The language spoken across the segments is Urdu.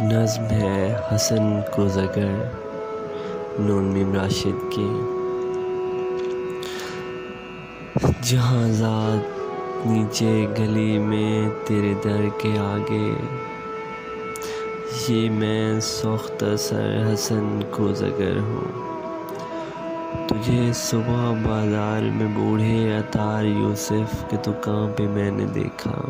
نظم ہے حسن کوزگر نون میم راشد کی۔ جہاں ذات نیچے گلی میں تیرے در کے آگے، یہ میں سوختہ سر حسن کوزگر ہوں۔ تجھے صبح بازار میں بوڑھے عطار یوسف کے دکان پہ میں نے دیکھا،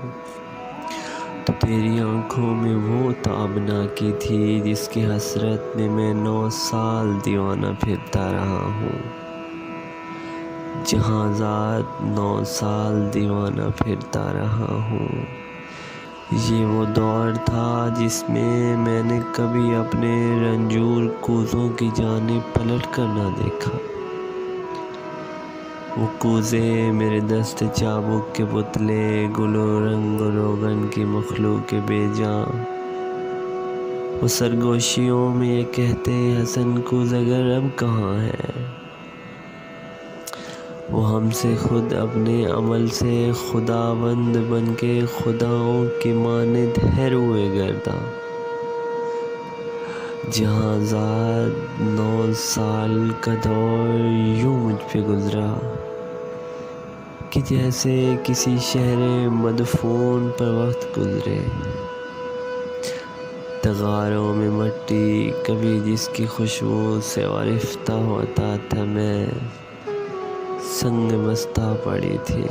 تو تیری آنکھوں میں وہ تابنا کی تھی جس کی حسرت میں 9 سال دیوانہ پھرتا رہا ہوں۔ جہاں ذات 9 سال دیوانہ پھرتا رہا ہوں، یہ وہ دور تھا جس میں نے کبھی اپنے رنجور کوزوں کی جانب پلٹ کر نہ دیکھا۔ وہ کوزے میرے دست چابک کے پتلے، گل و رنگ و روغن کی مخلوق بے جاں، وہ سرگوشیوں میں یہ کہتے حسن کوزگر اب کہاں ہے۔ وہ ہم سے خود اپنے عمل سے خداوند بن کے خداؤں کی مانند ہے روئے گرداں۔ جہاں ذات 9 سال کا دور یوں مجھ پہ گزرا کہ جیسے کسی شہر مدفون پر وقت گزرے۔ تغاروں میں مٹی کبھی جس کی خوشبو سے آرافتہ ہوتا تھا، میں سنگ بستہ پڑی تھی۔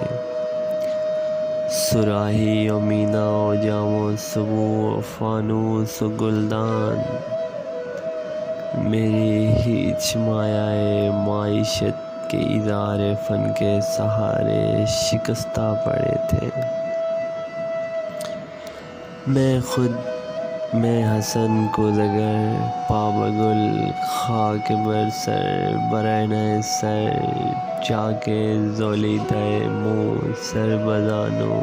صراحی و مینا و جام و سبو و فانوس و گلدان میری ہیچ مایۂ معیشت کے اظہار فن کے سہارے شکستہ پڑے تھے۔ میں حسن کوزگر، پا بگل خاک بر سر، برہنہ سر جا کے زولیدہ منہ سر بزانوں،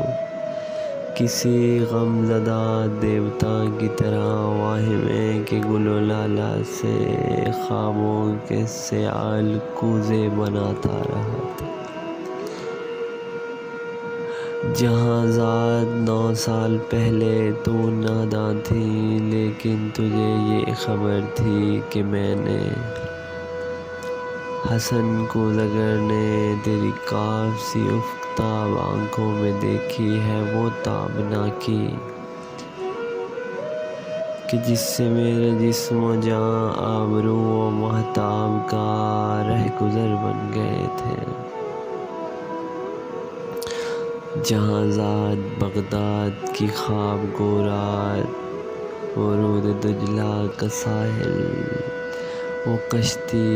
کسی غم زدہ دیوتا کی طرح واہم کے گل و لالہ سے خوابوں کے سیال کوزے بناتا رہا تھا۔ جہاں ذات 9 سال پہلے تو ناداں تھی، لیکن تجھے یہ خبر تھی کہ میں نے، حسن کوزگر نے تیری کاف سی افتاب آنکھوں میں دیکھی ہے وہ تابنا کی کہ جس سے میرے جسم و جاں آبرو و مہتاب کا رہگذر بن گئے تھے۔ جہاں ذات بغداد کی خواب گو رات، وہ رود دجلہ کا ساحل، وہ کشتی،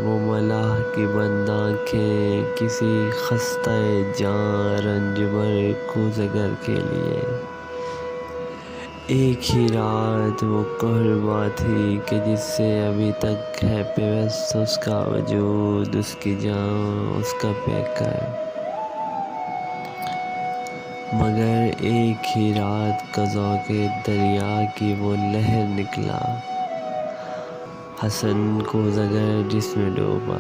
وہ ملاح کی بند آنکھیں کسی خستہ جاں رنجبر کوزگر کے لیے ایک ہی رات وہ کہربا تھی کہ جس سے ابھی تک ہے پیوست اس کا وجود، اس کی جان، اس کا پیکر۔ مگر ایک ہی رات کا ذوق دریا کی وہ لہر نکلا، حسن کوزگر جس میں ڈوبا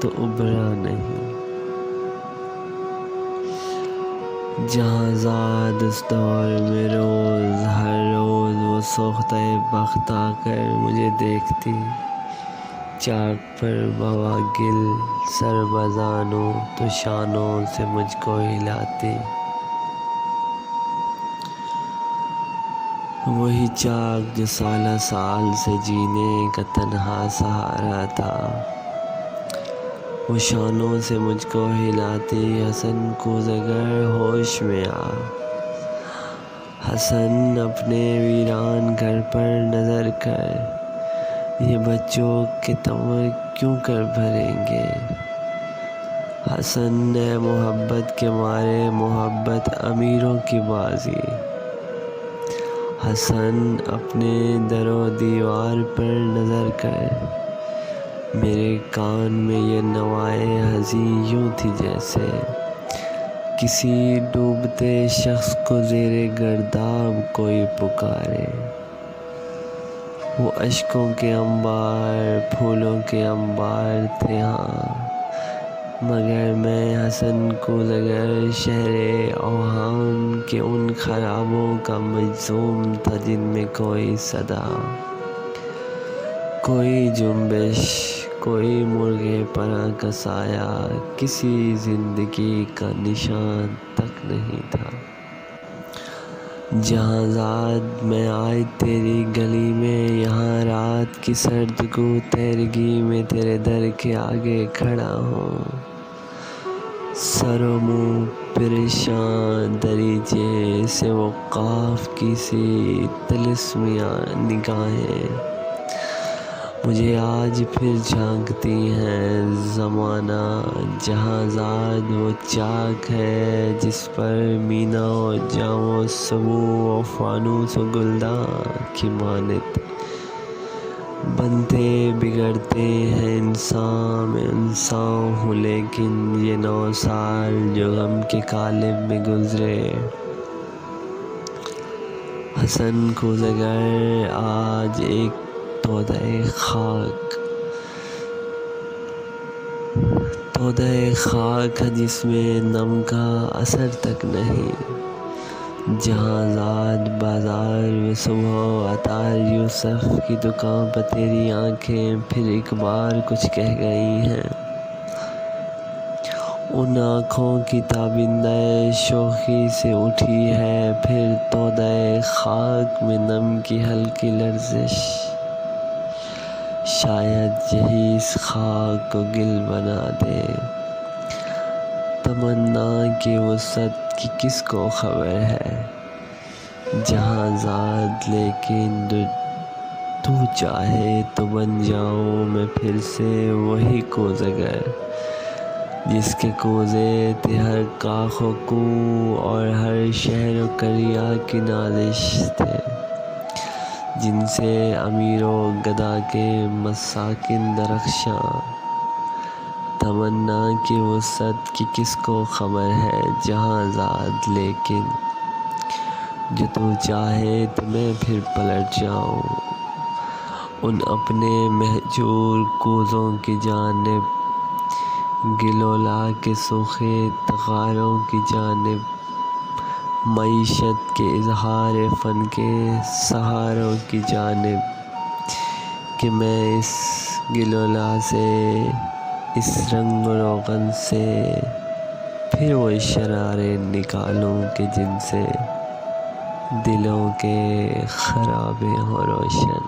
تو ابھرا نہیں۔ جہاں ذات اس دور میں روز ہر روز وہ سوختہ بخت آ کر مجھے دیکھتی، چاک پر بواگل سر بزانوں تو شانوں سے مجھ کو ہلاتی۔ وہی چاک جو سالہ سال سے جینے کا تنہا سہارا تھا، وہ شانوں سے مجھ کو ہلاتی۔ حسن کوزگر ہوش میں آ، حسن اپنے ویران گھر پر نظر کر، یہ بچوں کے تنور کیوں کر بھریں گے۔ حسن اے محبت کے مارے محبت امیروں کی بازی، حسن اپنے در و دیوار پر نظر کر، میرے کان میں یہ نوائے حزیں یوں تھی جیسے کسی ڈوبتے شخص کو زیر گرداب کوئی پکارے۔ وہ اشکوں کے انبار، پھولوں کے انبار تھے ہاں، مگر میں حسن کو اگر شہر اوہام کے ان خرابوں کا مجزوم تھا جن میں کوئی صدا، کوئی جنبش، کوئی مرغے پرا کا سایہ، کسی زندگی کا نشان تک نہیں تھا۔ جہاں ذات میں آئے تیری گلی میں، یہاں رات کی سرد گو تیرگی میں تیرے در کے آگے کھڑا ہوں، سر و منہ پریشان دریچے سے وہ قاف کی سی طلسمیاں نگاہیں مجھے آج پھر جھانکتی ہیں۔ زمانہ جہاں ذات وہ چاک ہے جس پر مینا و جام و سبو و فانوس و گلدان کی مانند بنتے بگڑتے ہیں انسان میں انسان ہوں، لیکن یہ 9 سال جو غم کے قالب میں گزرے، حسن کو اگر آج ایک تودۂ خاک ہے جس میں نم کا اثر تک نہیں۔ جہاں ذات بازار میں صبح و عطار یوسف کی دکان پر تیری آنکھیں پھر ایک بار کچھ کہہ گئی ہیں، ان آنکھوں کی تابندہ شوخی سے اٹھی ہے پھر تودۂ خاک میں نم کی ہلکی لرزش، شاید یہی اس خاک کو گل بنا دے۔ تمنا کی وسعت کی کس کو خبر ہے جہاں ذات، لیکن تو چاہے تو بن جاؤں میں پھر سے وہی کوزگر جس کے کوزے تھے ہر کاخ و کو اور ہر شہر و قریہ کی نازش تھے، جن سے امیر و گدا کے مساکن درخشاں۔ تمنا کی وسعت کی کس کو خبر ہے جہاں ذات، لیکن جو تو چاہے تو میں پھر پلٹ جاؤں ان اپنے مہجور کوزوں کی جانب، گلولا کے سوکھے تغاروں کی جانب، معیشت کے اظہار فن کے سہاروں کی جانب، کہ میں اس گلولا سے، اس رنگ و روغن سے پھر وہ شرارے نکالوں کہ جن سے دلوں کے خرابے ہوں روشن۔